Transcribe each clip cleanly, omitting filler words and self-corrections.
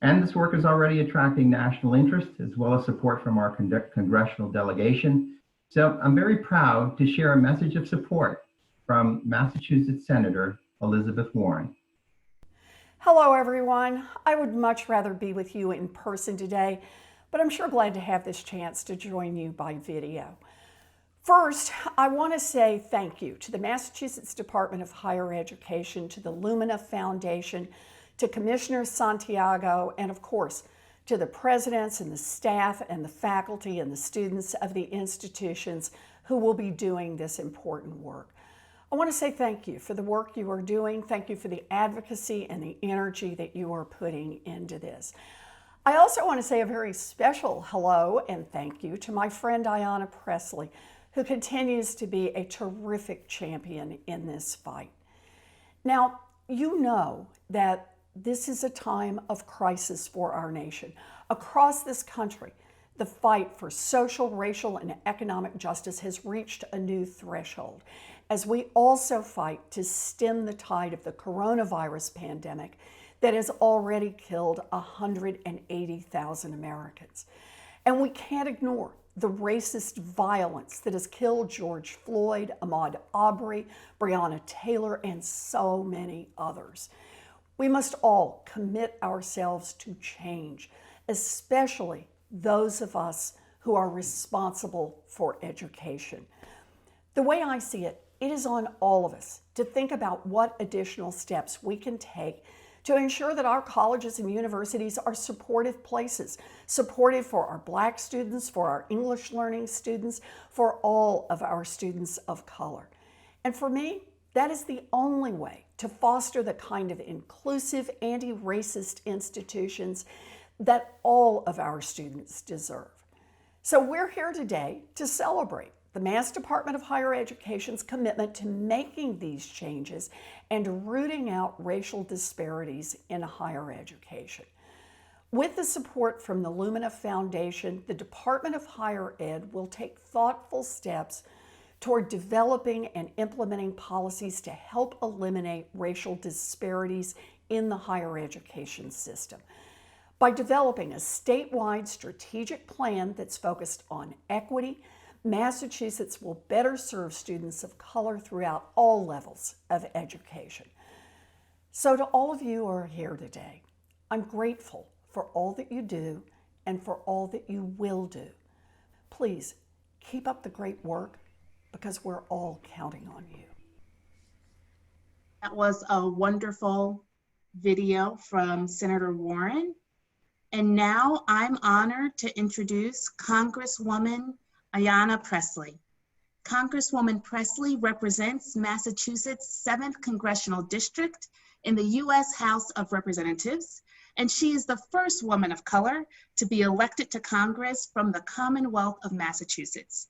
And this work is already attracting national interest as well as support from our congressional delegation. So I'm very proud to share a message of support from Massachusetts Senator Elizabeth Warren. Hello, everyone. I would much rather be with you in person today, but I'm sure glad to have this chance to join you by video. First, I want to say thank you to the Massachusetts Department of Higher Education, to the Lumina Foundation, to Commissioner Santiago, and of course, to the presidents and the staff and the faculty and the students of the institutions who will be doing this important work. I want to say thank you for the work you are doing. Thank you for the advocacy and the energy that you are putting into this. I also want to say a very special hello and thank you to my friend Ayanna Pressley, who continues to be a terrific champion in this fight. Now, you know that this is a time of crisis for our nation. Across this country, the fight for social, racial, and economic justice has reached a new threshold as we also fight to stem the tide of the coronavirus pandemic that has already killed 180,000 Americans. And we can't ignore the racist violence that has killed George Floyd, Ahmaud Arbery, Breonna Taylor, and so many others. We must all commit ourselves to change, especially those of us who are responsible for education. The way I see it, it is on all of us to think about what additional steps we can take to ensure that our colleges and universities are supportive places, supportive for our Black students, for our English learning students, for all of our students of color. And for me, that is the only way to foster the kind of inclusive, anti-racist institutions that all of our students deserve. So we're here today to celebrate the Mass Department of Higher Education's commitment to making these changes and rooting out racial disparities in higher education. With the support from the Lumina Foundation, the Department of Higher Ed will take thoughtful steps toward developing and implementing policies to help eliminate racial disparities in the higher education system. By developing a statewide strategic plan that's focused on equity, Massachusetts will better serve students of color throughout all levels of education. So to all of you who are here today, I'm grateful for all that you do and for all that you will do. Please keep up the great work because we're all counting on you. That was a wonderful video from Senator Warren. And now I'm honored to introduce Congresswoman Ayanna Pressley. Congresswoman Pressley represents Massachusetts' 7th Congressional District in the U.S. House of Representatives, and she is the first woman of color to be elected to Congress from the Commonwealth of Massachusetts.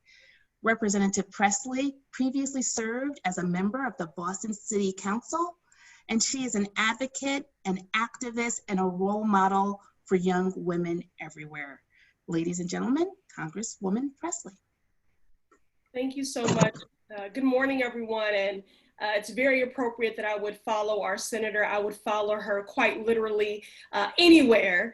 Representative Pressley previously served as a member of the Boston City Council, and she is an advocate, an activist, and a role model for young women everywhere. Ladies and gentlemen, Congresswoman Pressley. Thank you so much. Good morning, everyone. And it's very appropriate that I would follow our senator. I would follow her quite literally anywhere,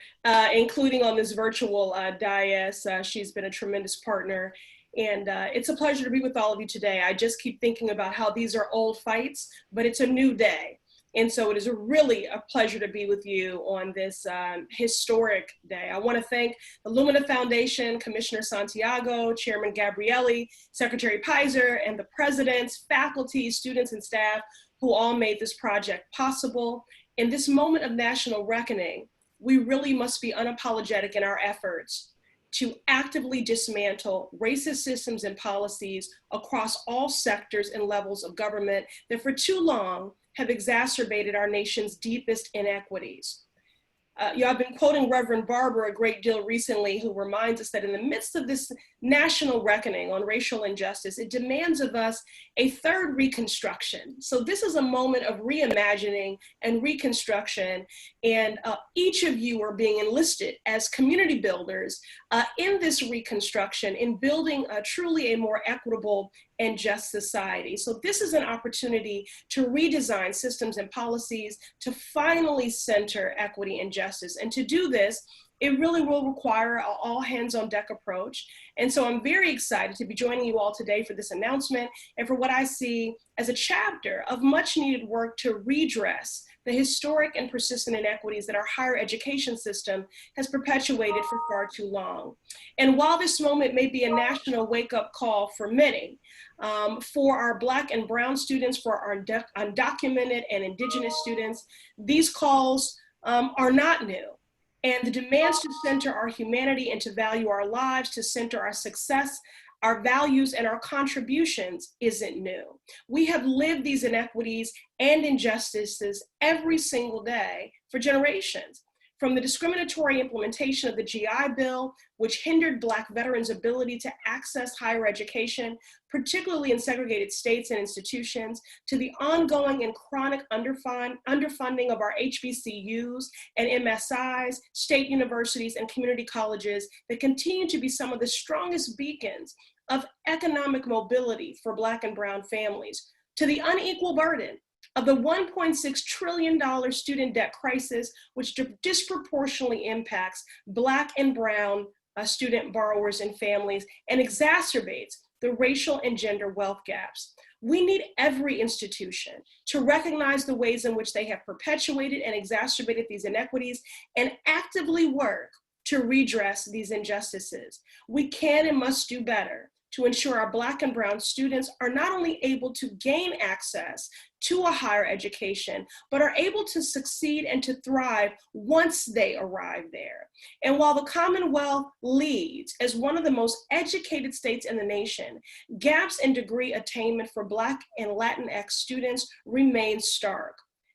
including on this virtual dais. She's been a tremendous partner. And it's a pleasure to be with all of you today. I just keep thinking about how these are old fights, but it's a new day. And so it is really a pleasure to be with you on this historic day. I want to thank the Lumina Foundation, Commissioner Santiago, Chairman Gabrielli, Secretary Pizer, and the presidents, faculty, students, and staff who all made this project possible. In this moment of national reckoning, we really must be unapologetic in our efforts to actively dismantle racist systems and policies across all sectors and levels of government that for too long have exacerbated our nation's deepest inequities. I've been quoting Reverend Barber a great deal recently, who reminds us that in the midst of this national reckoning on racial injustice, it demands of us a third reconstruction. So this is a moment of reimagining and reconstruction, and each of you are being enlisted as community builders in this reconstruction, in building truly a more equitable and just society. So this is an opportunity to redesign systems and policies to finally center equity and justice. And to do this, it really will require an all hands on deck approach. And so I'm very excited to be joining you all today for this announcement and for what I see as a chapter of much needed work to redress the historic and persistent inequities that our higher education system has perpetuated for far too long. And while this moment may be a national wake-up call for many, for our Black and Brown students, for our undocumented and Indigenous students, these calls are not new. And the demands to center our humanity and to value our lives, to center our success, our values, and our contributions isn't new. We have lived these inequities and injustices every single day for generations. From the discriminatory implementation of the GI Bill, which hindered Black veterans' ability to access higher education, particularly in segregated states and institutions, to the ongoing and chronic underfunding of our HBCUs and MSIs, state universities, and community colleges that continue to be some of the strongest beacons of economic mobility for Black and Brown families, to the unequal burden of the $1.6 trillion student debt crisis, which disproportionately impacts Black and Brown student borrowers and families and exacerbates the racial and gender wealth gaps. We need every institution to recognize the ways in which they have perpetuated and exacerbated these inequities and actively work to redress these injustices. We can and must do better to ensure our Black and Brown students are not only able to gain access to a higher education, but are able to succeed and to thrive once they arrive there. And while the Commonwealth leads as one of the most educated states in the nation, gaps in degree attainment for Black and Latinx students remain stark.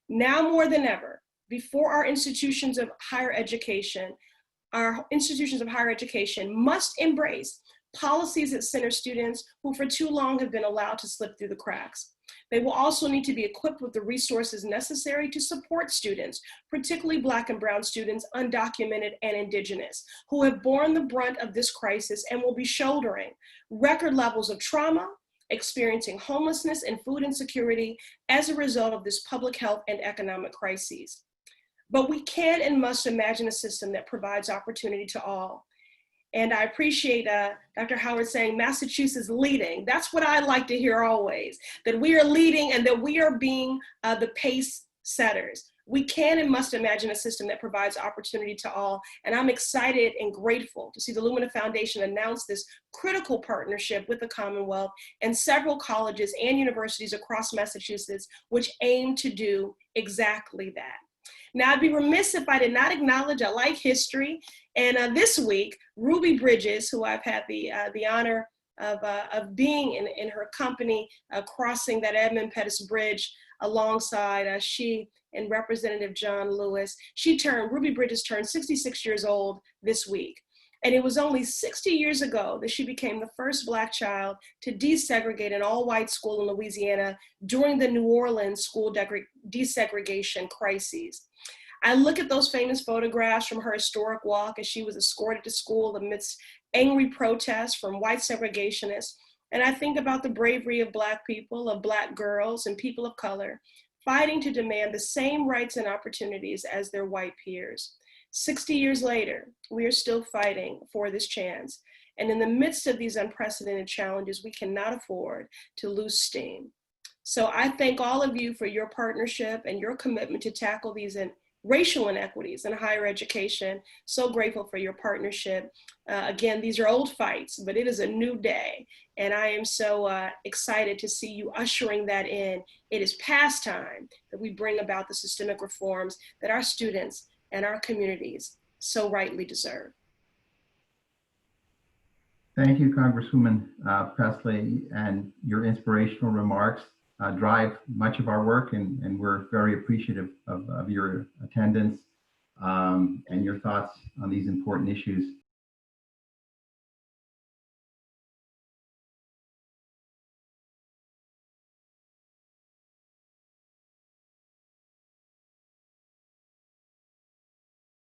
Now more than ever, before our institutions of higher education must embrace policies that center students who for too long have been allowed to slip through the cracks. They will also need to be equipped with the resources necessary to support students, particularly Black and Brown students, undocumented and Indigenous, who have borne the brunt of this crisis and will be shouldering record levels of trauma, experiencing homelessness and food insecurity as a result of this public health and economic crises. But we can and must imagine a system that provides opportunity to all. And I appreciate Dr. Howard saying Massachusetts leading. That's what I like to hear always, that we are leading and that we are being the pace setters. We can and must imagine a system that provides opportunity to all. And I'm excited and grateful to see the Lumina Foundation announce this critical partnership with the Commonwealth and several colleges and universities across Massachusetts, which aim to do exactly that. Now, I'd be remiss if I did not acknowledge, I like history. And this week, Ruby Bridges, who I've had the honor of being in her company, crossing that Edmund Pettus Bridge alongside she and Representative John Lewis. Ruby Bridges turned 66 years old this week. And it was only 60 years ago that she became the first Black child to desegregate an all-white school in Louisiana during the New Orleans school desegregation crises. I look at those famous photographs from her historic walk as she was escorted to school amidst angry protests from white segregationists. And I think about the bravery of Black people, of Black girls and people of color, fighting to demand the same rights and opportunities as their white peers. 60 years later, we are still fighting for this chance. And in the midst of these unprecedented challenges, we cannot afford to lose steam. So I thank all of you for your partnership and your commitment to tackle these racial inequities in higher education. So grateful for your partnership. Again, these are old fights, but it is a new day. And I am so excited to see you ushering that in. It is past time that we bring about the systemic reforms that our students and our communities so rightly deserve. Thank you, Congresswoman Pressley, and your inspirational remarks drive much of our work, and we're very appreciative of your attendance and your thoughts on these important issues.